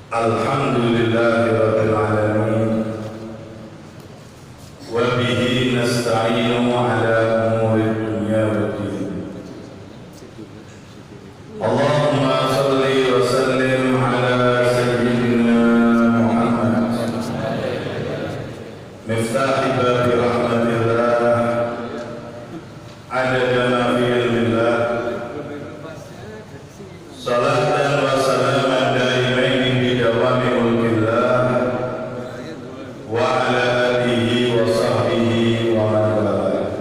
Alhamdulillahirabbil alamin wa bihi nasta'inu ala umuri dunya waddin. Allahumma shalli wa sallim ala sayyidina Muhammad miftahi babi rahmatillah adada ma fi ilmillah. Salatan wa salaman daimain bi dawami mulkillah wa ala alihi wa sahbihi wa man wala.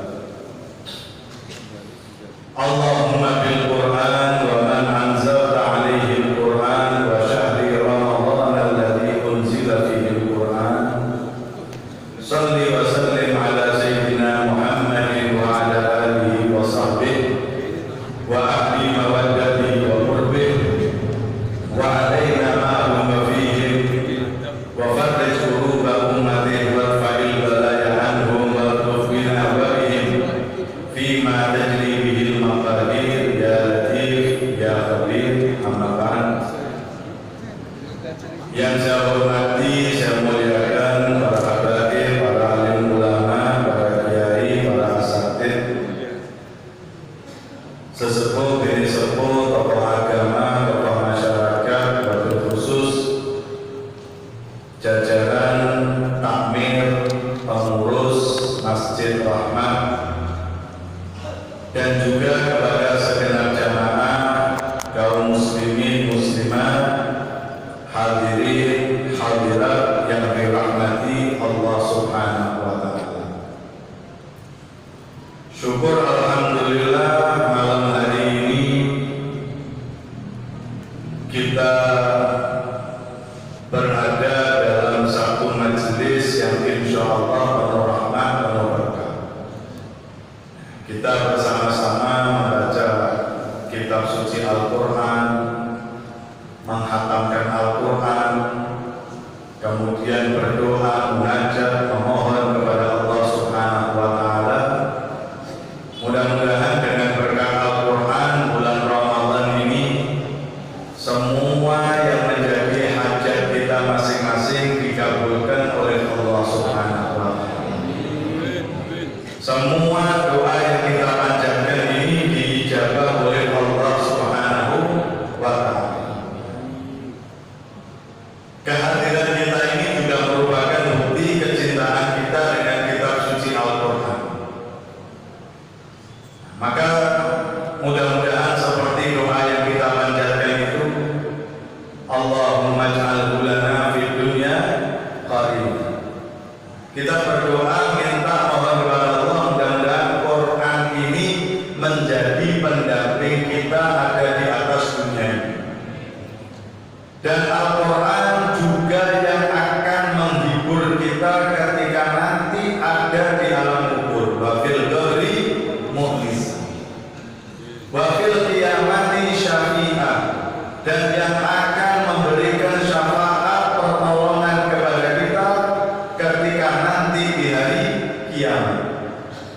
Allahumma bil Qur'an wa man anzalta alaihi al-Qur'an wa syahri Ramadan alladhi unzila fihi al-Qur'an. Salli wa sallim ala sayyidina Muhammadin wa ala alihi wa sahbihi wa ahli mawaddatihi wa وعلينا معهم فيهم وفرج قلوب أمته وارفع البلايا عنهم والطف بنا وبهم فيما تجري به المقادير يا لطيف يا خبير. أما بعد, yang saya hormati, saya muliakan para habaib, para alim ulama, para kiai, para asatidz, sesepuh, bini sepuh, tokoh agama, tokoh masyarakat, wabil khusus jajaran takmir, pengurus Masjid Rahmat, dan juga kepada segenap jamaah kaum muslimin muslimat, hadirin hadirat yang dirahmati Allah Subhanahu wa taala. Syukur alhamdulillah, malam hari ini kita berada dalam satu majelis yang insya Allah penuh rahmat, penuh berkah. Kita bersama-sama membaca kitab suci Al-Quran, menghatamkan Al-Quran, kemudian berdoa, munajat, memohon kepada Allah Subhanahu wa taala. Mudah-mudahan dengan berkah Al-Quran bulan Ramadan ini, semua yang menjadi hajat kita masing-masing dikabulkan oleh Allah Subhanahu wa taala. Semua doa yang kita panjatkan ini diijabah oleh Allah Subhanahu wa taala. Kehadiran kita ini juga merupakan bukti kecintaan kita dengan kitab suci Al-Quran. Maka mudah-mudahan seperti doa yang kita panjatkan itu, Allahumma ij'alhu lana fid dunya qarinah. Kita berdoa minta mohon kepada Allah, mudah-mudahan Quran ini menjadi pendamping kita ada di atas dunia ini. Dan Al-Quran juga yang akan menghibur kita ketika nanti ada di alam kubur. Wa fil qabri mukhlis, wa fil qiyamati syafi'ah, dan yang akan memberikan syafaat pertolongan kepada kita ketika nanti di hari kiamat.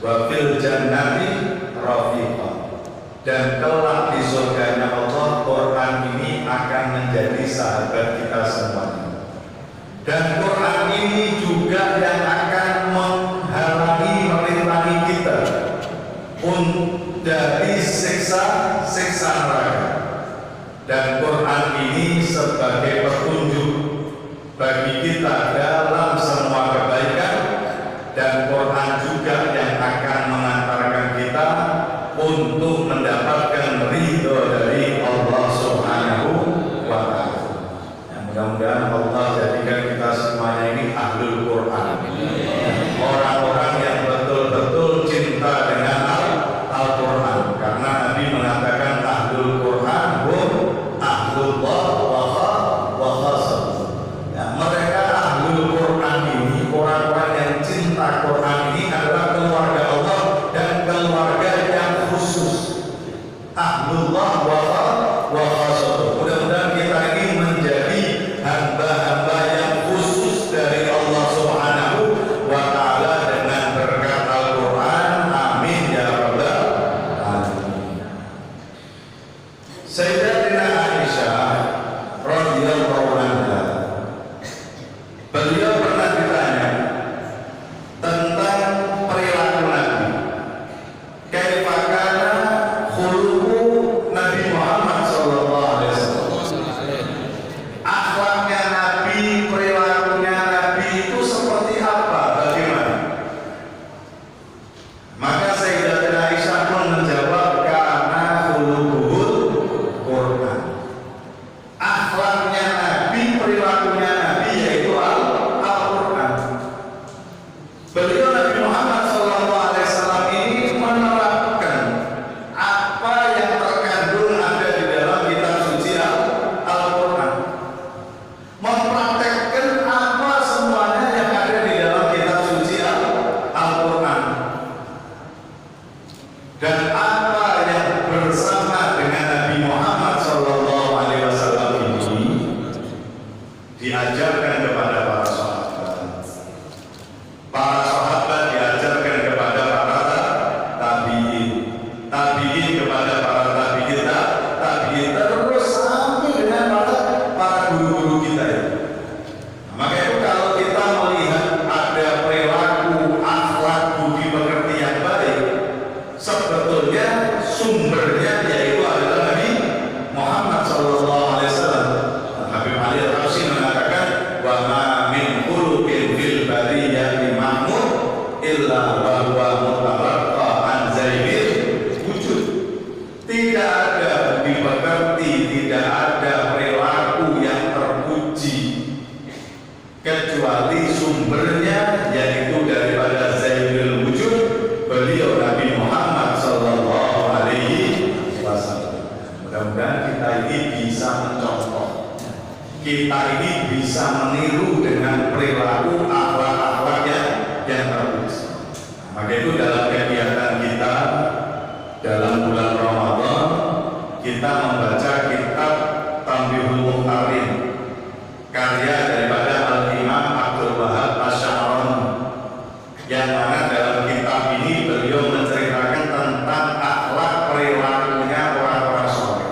Wa fil jannati rafiqah, dan kelak di surganya Allah Quran ini akan menjadi sahabat kita semuanya. Dan Quran ini juga yang akan menghalangi, merintangi kita dari siksa neraka. Dan Quran ini sebagai petunjuk bagi kita dalam semua kebaikan, dan Quran juga yang akan mengantarkan kita untuk mendapatkan ridho dari Allah Subhanahu wa taala. Mudah-mudahan Allah jadikan kita semuanya ini ahlul Quran, orang-orang yang betul-betul cinta dengan Al-Quran, karena Nabi mengatakan ahlul Quran hum ahlullah wa sumbernya yaitu daripada Sayyidul Wujud, beliau Nabi Muhammad Sallallahu Alaihi Wasallam. Mudah-mudahan kita ini bisa mencontoh, kita ini bisa meniru dengan perilaku akhlak-akhlak yang terpuji. Maka itu dalam kegiatan kita dalam bulan Ramadan, kita membaca kitab Tanbihul Muhtarin, karya daripada Al-Imam Abdul Wahab Asy'arani, yang mana dalam kitab ini beliau menceritakan tentang akhlak perilakunya orang-orang saleh.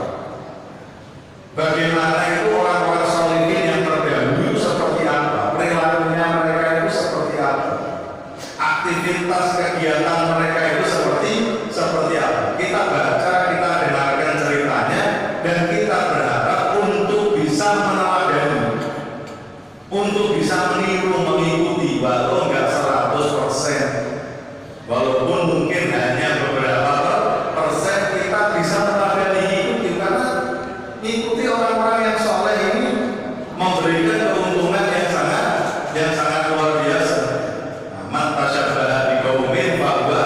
Bagaimana itu orang-orang sholihin yang terdahulu seperti apa, perilakunya mereka itu seperti apa, aktivitas kegiatan mereka itu seperti apa. Kita baca, kita dengarkan ceritanya, dan kita berharap untuk bisa meneladani, untuk bisa meniru, mengikuti, walau enggak 100%, walaupun mungkin hanya beberapa persen, kita bisa meneladani, ikuti, karena ikuti orang-orang yang soleh ini memberikan keuntungan yang sangat luar biasa. Man tasyabbaha biqaumin fahuwa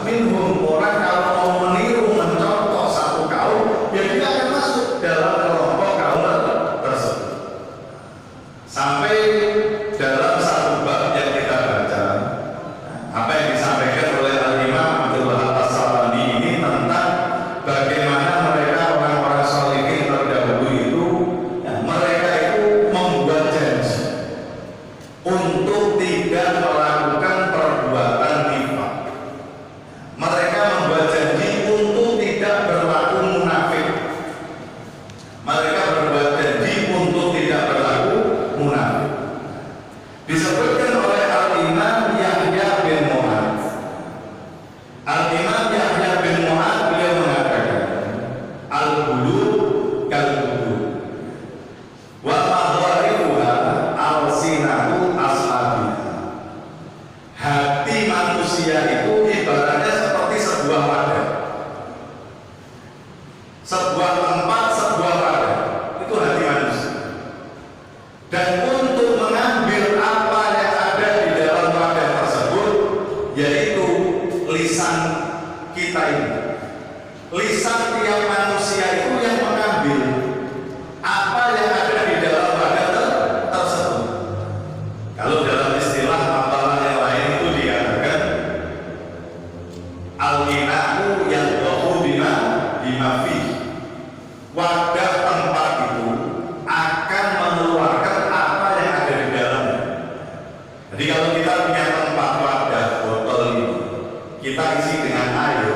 minhum. Orang kalau mau meniru, mencontoh satu kaum, ya dia akan masuk dalam kelompok kaum tersebut. Sampai dalam satu bab yang kita baca, apa yang disampaikan oleh Al-Imam Abdul Wahab As-Salani ini tentang bagaimana mereka orang-orang sholihin terdahulu itu, ya, mereka itu membuat janji untuk tidak melakukan perbuatan nifaq. Mereka membuat janji untuk tidak berlaku munafik. Mereka berbuat janji untuk tidak berlaku munafik. Disebutkan oleh Al-Imam Yahya bin Mu'adz. Al-Imam Yahya bin Mu'adz beliau mengatakan, al-qulub kal-qulub wa madharibuha al-sinatu ashabiha. Hati manusia itu ibaratnya seperti sebuah wadah, sebuah tempat, sebuah wadah. Itu hati manusia. Dan untuk mengambil apa yang ada di dalam wadah tersebut, yaitu lisan kita ini. Lisan tiap manusia itu yang mengambil apa yang ada di dalam wadah tersebut. Kalau dalam istilah hafalan yang lain itu dikatakan al-ina'u yadhahu bima fihi. Wadah tempat itu akan mengeluarkan apa yang ada di dalamnya. Jadi kalau kita punya tempat wadah botol ini, kita isi dengan air,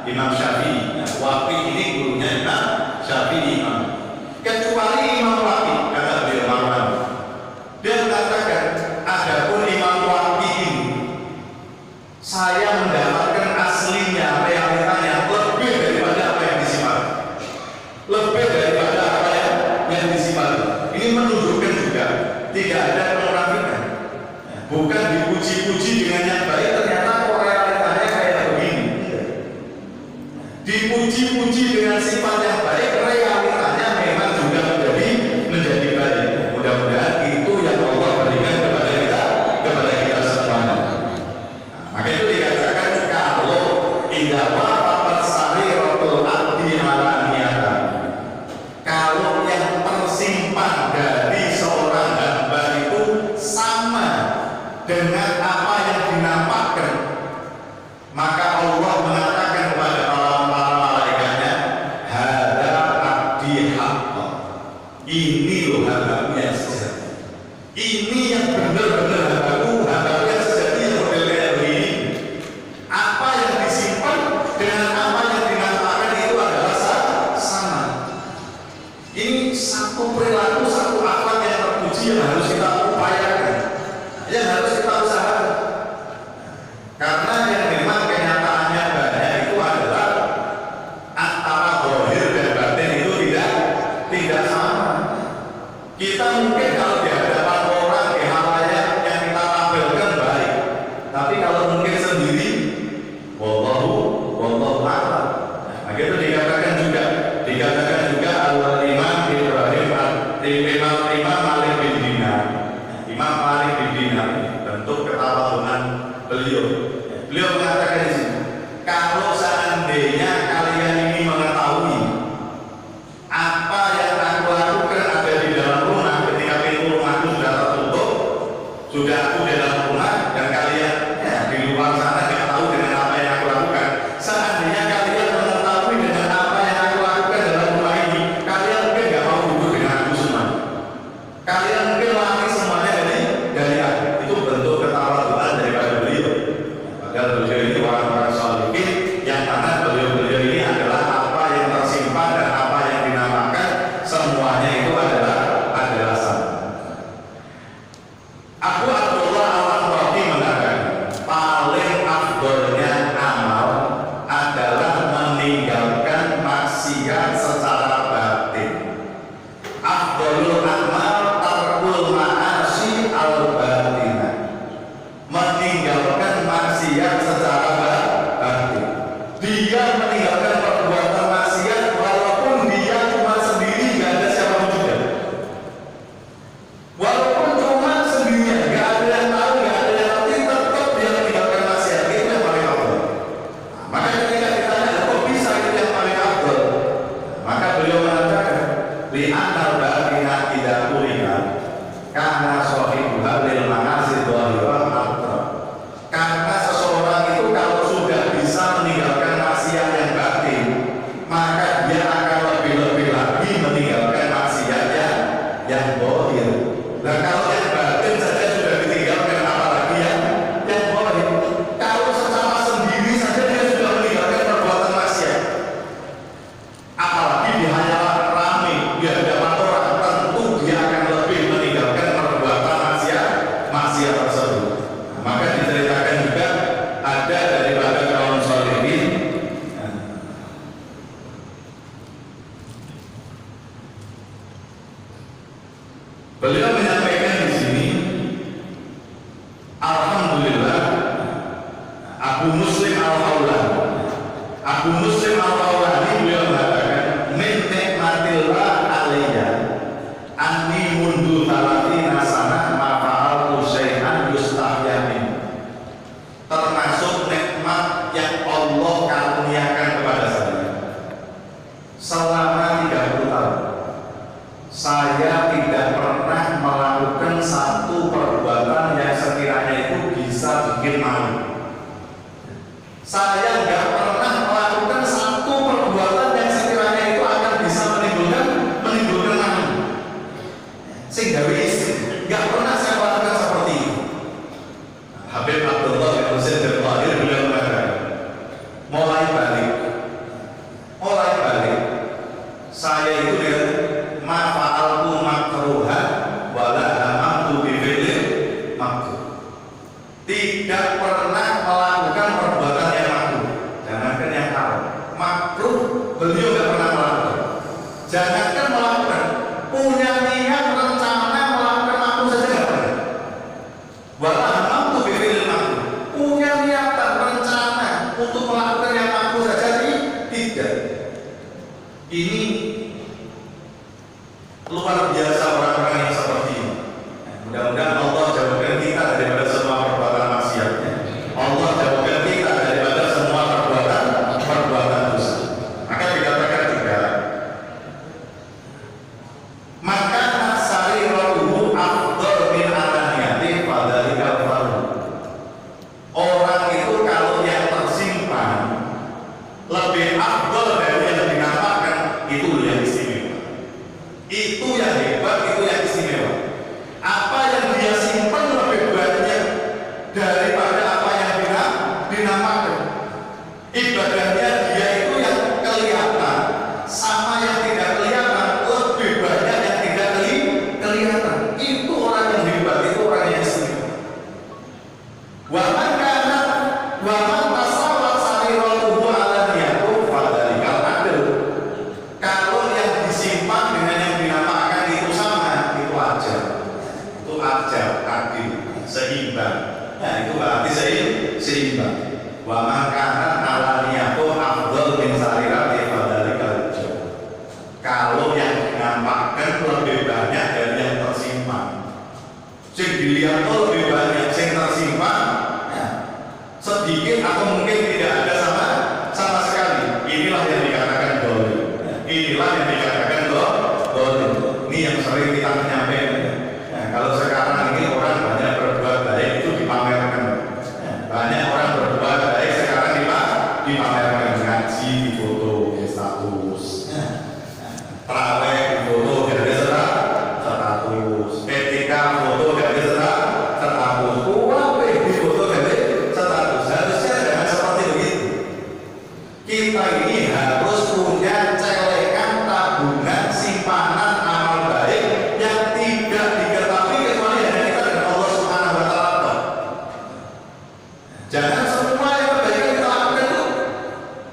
Imam Syafi'i. Nah, Waqi ini gurunya Imam Syafi'i. Kecuali Imam Waqi, kata beliau Marwan, dia mengatakan, adapun Imam Waqi ini, saya mendapatkan aslinya, realitanya lebih daripada apa yang disimpan, lebih daripada apa yang disimpan. Ini menunjukkan juga tidak ada kemunafikan. Bukan dipuji-puji dengan yang baik, ternyata kok realitanya kayak begini. Dipuji-puji dengan sifat yang baik, realitanya memang juga menjadi baik. Mudah-mudahan itu yang Allah berikan kepada kita semuanya. Maka itu dikatakan kalau indah wafat sariratul abdi ala niyata, kalau yang tersimpan dari seorang hamba itu sama dengan apa yang dinampakkan, maka Allah mengatakan kepada para malaikatnya, hada abdi haqqa, ini loh hambaku yang sejati, ini yang benar-benar hambaku yang sejati, yang model kayak begini. Apa yang disimpan dengan apa yang dinampakkan itu adalah sama. Ini satu perilaku, satu akhlak yang terpuji yang harus kita upayakan, yang harus kita usahakan. Karena yang memang kenyataannya banyak itu adalah antara zahir dan batin itu tidak sama. Kita mungkin kalau di hadapan orang, di halayak yang kita tampilkan baik, tapi kalau mungkin sendiri, wallahu a'lam. Nah, itu dikatakan juga Al-Imam Ibrahim Imam Malik bin Dinar. Imam Malik bin Dinar, bentuk ketawaduan beliau. Beliau mengatakan di sini, kalau seandainya kalian ini mengetahui apa yang aku lakukan ada di dalam rumah ketika pintu rumahku sudah tertutup, sudah aku di dalam rumah, dan kalian di luar sana tidak tahu dengan apa yang aku lakukan. Seandainya kalian mengetahui dengan apa yang aku lakukan dalam rumah ini, kalian mungkin nggak mau duduk dengan aku semua. Kalian mungkin lari semuanya dari aku. Itu bentuk ketawaduan daripada beliau. Padahal beliau ini orang-orang sholihin yang mana beliau ini adalah apa yang tersimpan dan apa yang dinamakan semuanya itu adalah sama. Abu Abdullah Al-Anbari mengatakan, paling afdolnya amal adalah meninggalkan maksiat secara batin. Afdolul amal tarkul ma'asi al-batinah, meninggalkan maksiat secara batin. Dia meninggalkan perbuatan maksiat walaupun dia cuma sendiri, gak ada siapa juga. Walaupun cuma sendirian, gak ada yang tahu, gak ada yang ngerti, tetap dia meninggalkan maksiat. Itu yang paling afdol. Maka ketika ditanya, kok bisa itu yang paling afdol? Maka beliau mengatakan, li'anal batina tidak kulihat karena sohibuha lil ma'asi dhahirah afdal. Karena seseorang itu kalau sudah bisa meninggalkan maksiat yang batin, maka dia akan lebih-lebih lagi meninggalkan maksiat yang zahir. Nah, kalau yang batin saja sudah ditinggalkan, apalagi yang zahir. Kalau secara sendiri saja dia sudah meninggalkan perbuatan maksiat, apalagi di hadapan ramai, di hadapan orang, tentu dia akan lebih meninggalkan perbuatan maksiat tersebut. Maka diceritakan juga ada daripada kaum sholihin, beliau menyampaikan di sini, alhamdulillah, Abu Muslim Al-Khawlani beliau mengatakan, min nikmatillah alayya anni mundu talatina sanah ma fa'altu syai'an yustahya min. Termasuk nikmat yang Allah karuniakan kepada saya selama 30 tahun, saya tidak pernah melakukan satu perbuatan yang sekiranya itu bisa bikin malu. Saya nggak pernah melakukan satu perbuatan yang sekiranya itu akan bisa menimbulkan malu. Sehingga nggak pernah saya lakukan seperti itu. Habib Abdullah bin Husain al-Tahir beliau mengatakan, mulai balik Ini luar biasa orang-orang yang seperti ini. Mudah-mudahan Allah jauhkan kita daripada semua perbuatan maksiatnya. Allah jauhkan kita daripada semua perbuatan dosa. Maka dikatakan juga, maka sariratuhu afdal min alaniyati fadzalikal fadl. Orang itu kalau yang tersimpan lebih afdal dari yang dinampakkan, itu yang istimewa. Itu yang hebat, itu yang istimewa. Apa yang dia simpan lebih banyak daripada apa yang dinampakkan. Ibadahnya dia itu yang kelihatan sama yang tidak kelihatan, lebih banyak yang tidak kelihatan. Itu orang yang hebat, itu orang yang istimewa. Wa man kana wa man tasawwat sariratuhu alaniyatu fadzalikal adl. Kalau yang disimpan dengan yang dinampakkan itu sama, itu ajar. Itu ajar, adil, seimbang. Nah, itu berarti seimbang. Wa man kana alaniyatu afdal min sarirati fadzalikal adl. Kalau yang dinampakkan lebih banyak dari yang tersimpan. Sing dilihat lebih banyak, sing tersimpan sedikit atau mungkin tidak ada sama sekali. Inilah yang dikatakan dolim. Inilah yang dikatakan dolim. Ini yang sering kita menyampaikan. Nah, kalau sekarang ini orang banyak berbuat baik itu dipamerkan. Banyak orang berbuat baik sekarang dipamerkan, ngaji di foto di status, terawih di foto dari status, ketika foto dari status, kuape di foto dari status. Harusnya jangan seperti begitu. Kita ini harus punya celekan tabungan simpanan amal baik yang tidak diketahui kecuali hanya kita dan Allah Subhanahu wa Ta'ala. Jangan semua yang kebaikan kita lakukan itu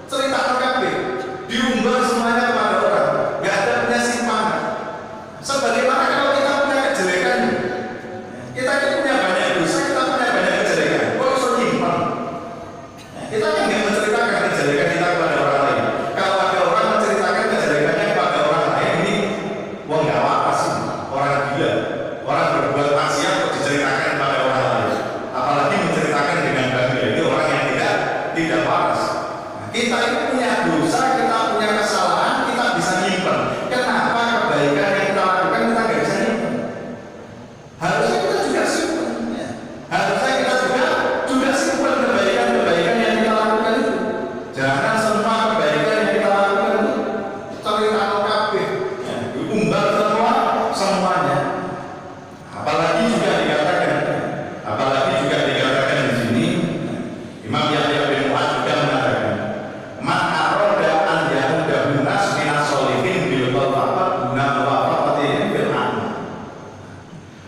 cerita kabeh, diumbar semuanya kepada orang, nggak ada punya simpanan. Sebagaimana kalau kita punya kejelekan, kita punya banyak dosa, kita punya banyak kejelekan, kok bisa nyimpan? Kita kan nggak menceritakan kejelekan kita kepada orang lain. Kalau ada orang menceritakan kejelekannya kepada orang lain, ini wong nggak waras, orang gila, orang berbuat maksiat kok diceritakan kepada orang lain. Apalagi menceritakan dengan bangga, itu orang yang tidak waras. Kita ini punya dosa, kita punya kesalahan, kita bisa nyimpan. Kenapa kebaikan yang kita lakukan kita nggak bisa nyimpan? Harusnya kita juga simpan. Harusnya kita juga simpan kebaikan yang kita lakukan itu. Jangan semua kebaikan yang kita lakukan itu cerita kabeh, diumbar semuanya. Apalagi juga dikatakan di sini, Imam Yahya bin Mu'adz juga mengatakan, man arada an yahuda nas minas solihin bil faqat guna muwafaqatihim bil amal.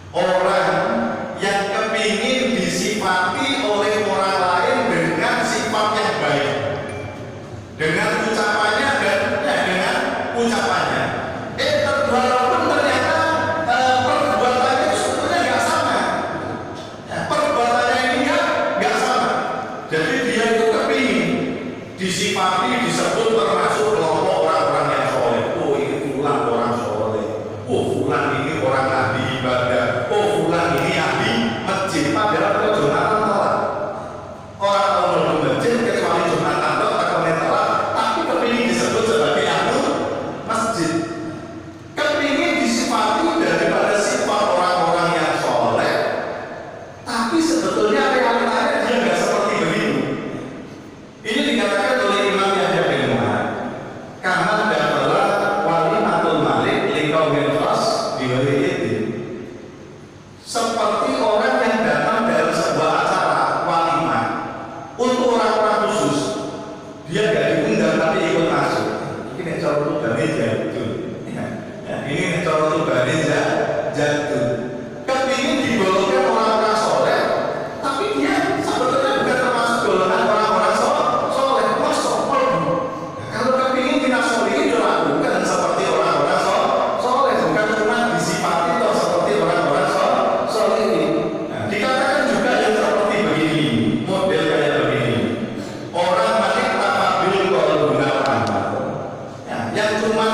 Orang yang kepingin disifati oleh orang lain dengan sifat yang baik, dengan ucapannya dan dengan ucapannya, walaupun ternyata perbuatannya itu sebetulnya nggak sama, perbuatannya ini nggak sama. Jadi dia itu kepingin disifati, disebut termasuk kelompok orang-orang yang soleh. Oh, ini fulan orang soleh. Oh, fulan ini orang ahli ibadah. Oh, fulan ini ahli masjid. Padahal kalau Jumatan telat, orang tahu belum masjid kecuali Jumatan atau telat, tapi kepingin disebut sebagai ahli masjid. Kepingin disifati daripada sifat orang-orang yang soleh, tapi sebetulnya realitanya dia nggak seperti begitu. Ini dikatakan oleh Imam Yahya bin Mu'adz, karena adalah walimatul malik liqaumin khas biwaliyatin. Seperti orang yang datang dalam sebuah acara walimah untuk orang-orang khusus, dia nggak diundang tapi ikut masuk. Ini cara itu dari jatuh. Ini cara itu dari jatuh. Kepingin digolongkan orang-orang soleh, tapi dia sebetulnya bukan termasuk golongan orang-orang soleh. Kalau kepingin tidak soleh, dilakukan seperti orang-orang soleh, bukan cuma disifati atau seperti orang-orang soleh. Nah, dikatakan juga yang seperti begini, model kayak begini. Orang manik tak ambil kalau guna amal. Yang cuma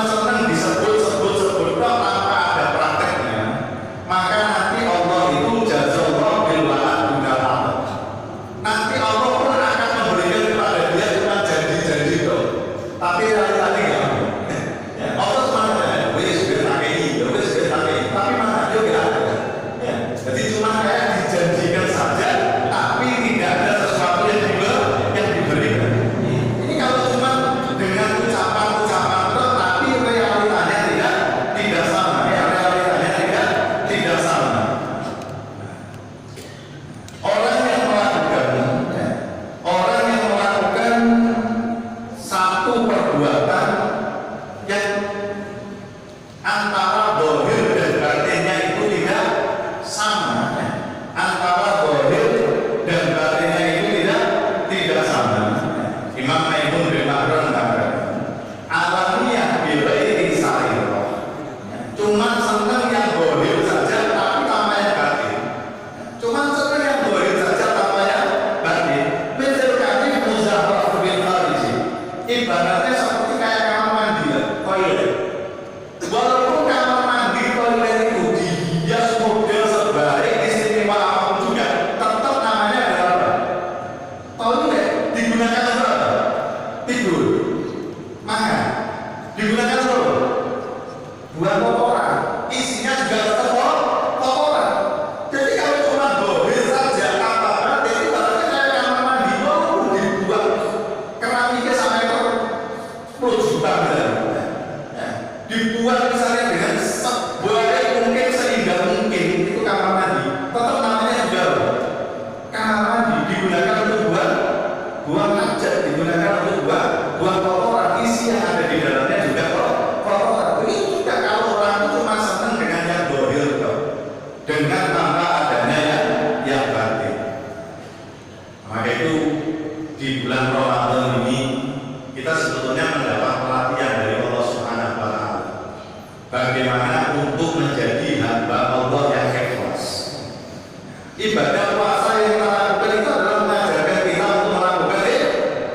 ibaratnya seperti kayak kamar mandi ya, toilet. Walaupun kamar mandi toilet itu dihias model sebaik istimewa apapun juga, tetap namanya adalah apa? Toilet. Digunakan untuk apa? Tidur, makan. Digunakan untuk apa? Buat kotoran. Isinya juga tetap kotoran. Jadi kalau cuma bohir saja apa jadi ibaratnya kayak kamar mandi walaupun dibuat keramiknya sampai ke 10 juta misalnya. Dibuat misalnya dengan sebaik mungkin, seindah mungkin, itu kamar mandi, tetap namanya juga kamar mandi. Digunakan untuk buang hajat, digunakan untuk buang kotoran. Isi yang ada di dalamnya juga kotoran. Ini juga kalau orang itu cuma senang dengan yang bohir dengan tanpa adanya yang batin. Maka itu di bulan Ramadan ini kita sebetulnya mendapat pelatihan dari Allah Subhanahu wa Ta'ala bagaimana untuk menjadi hamba Allah yang ikhlas. Ibadah puasa yang kita lakukan itu adalah mengajarkan kita untuk melakukan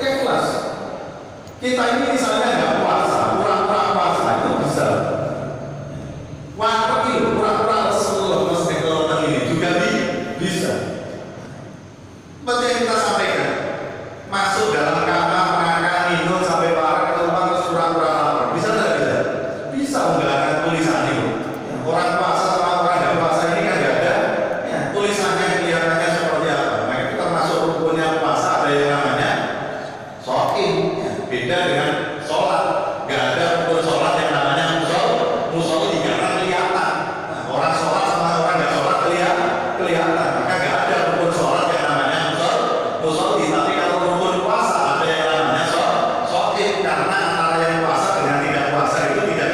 ikhlas. Kita ini misalnya nggak puasa, pura-pura puasa itu bisa. Waktu itu pura-pura lemes ini juga bisa. Seperti yang kita sampaikan, masuk dalam kamar, makan, minum sampai parah, keluar terus pura-pura lapar. Bisa nggak bisa? Bisa, nggak ada tulisan itu. Orang puasa sama orang nggak puasa ini kan nggak ada tulisannya, kelihatannya seperti apa. Nah itu termasuk rukunnya puasa, ada yang namanya shokin. Beda dengan sholat, nggak ada rukun sholat yang namanya musol karena kelihatan. Nah, orang sholat sama orang nggak sholat kelihatan. Maka nggak ada rukun sholat yang namanya musol. Tapi kalau rukun puasa ada yang namanya shokin, karena antara yang puasa dengan tidak puasa itu tidak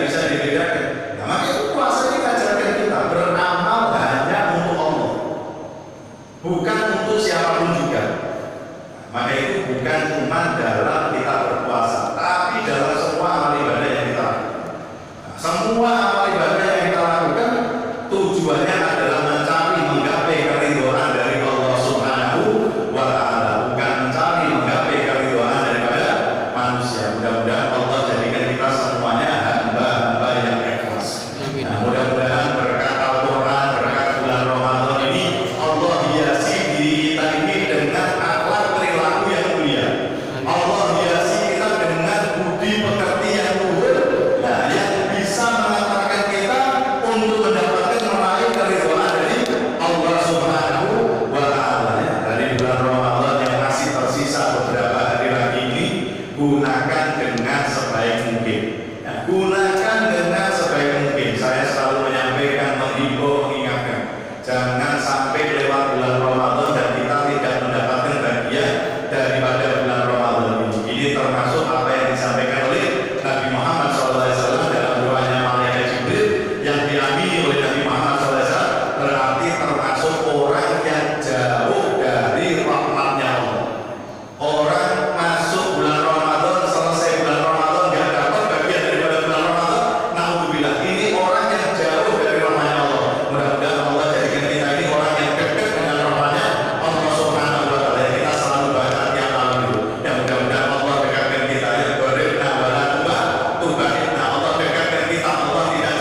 bisa dibedakan. Nah, maka itu puasa ini ajarkan kita beramal hanya untuk Allah, bukan untuk siapapun juga. Maka itu bukan cuma dalam kita berpuasa, tapi dalam semua amal ibadah yang kita lakukan. Nah, semua amal ibadah yang kita lakukan tujuannya adalah mencari menggapai keridhaan dari Allah Subhanahu wa Ta'ala, bukan mencari menggapai keridhaan daripada manusia. Mudah-mudahan Allah jadikan kita semuanya hamba-hamba yang ikhlas. Nah, mudah-mudahan berkat Al-Quran, berkat bulan Ramadan ini Allah hiasi diri kita ini dengan akhlak perilaku yang mulia. Allah hiasi kita dengan budi pekerti yang luhur, nah, yang bisa mengantarkan kita untuk mendapatkan meraih keridhaan dari Allah Subhanahu wa Ta'ala. Dari bulan Ramadan yang masih tersisa beberapa hari lagi ini, gunakan dengan sebaik mungkin. Nah, gunakan dengan sebaik mungkin. Saya selalu menyampaikan, menghimbau, mengingatkan, jangan sampai lewat bulan Ramadan dan kita tidak mendapatkan bagian daripada bulan Ramadan ini. Ini termasuk apa yang disampaikan oleh Nabi Muhammad SAW dalam doanya Malaikat Jibril yang diamini oleh Nabi Muhammad SAW, berarti termasuk orang yang jauh dari rahmatnya Allah. Orang masuk bulan Ramadan, selesai bulan Ramadan nggak dapat bagian daripada bulan Ramadan, naudzubillah, ini orang yang jauh dari rahmatnya Allah. Mudah-mudahan Allah jadikan kita ini orang yang dekat dengan rahmatnya Allah Subhanahu wa Ta'ala. Kita selalu baca tiap malam itu. Ya mudah-mudahan Allah dekatkan kita ya goribna wala tubaidna. Allah dekatkan kita, Allah tidak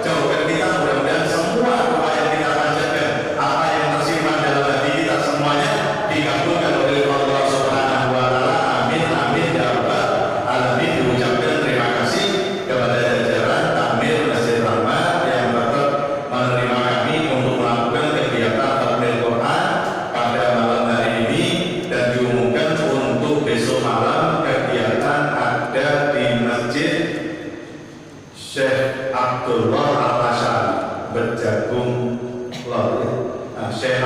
jauhkan kita. Mudah-mudahan semua doa yang kita panjatkan, apa yang tersimpan dalam hati kita, semuanya dikabulkan oleh Allah Subhanahu wa Ta'ala. Amin amin ya rabbal alamin. Diucapkan terima kasih kepada jajaran Takmir Masjid Rahmat yang tetap menerima kami untuk melakukan kegiatan takmir Quran pada malam hari ini, dan diumumkan untuk besok malam kegiatan ada di Masjid Syekh Abdullah Al-Asyari Berjagung Lor. Syekh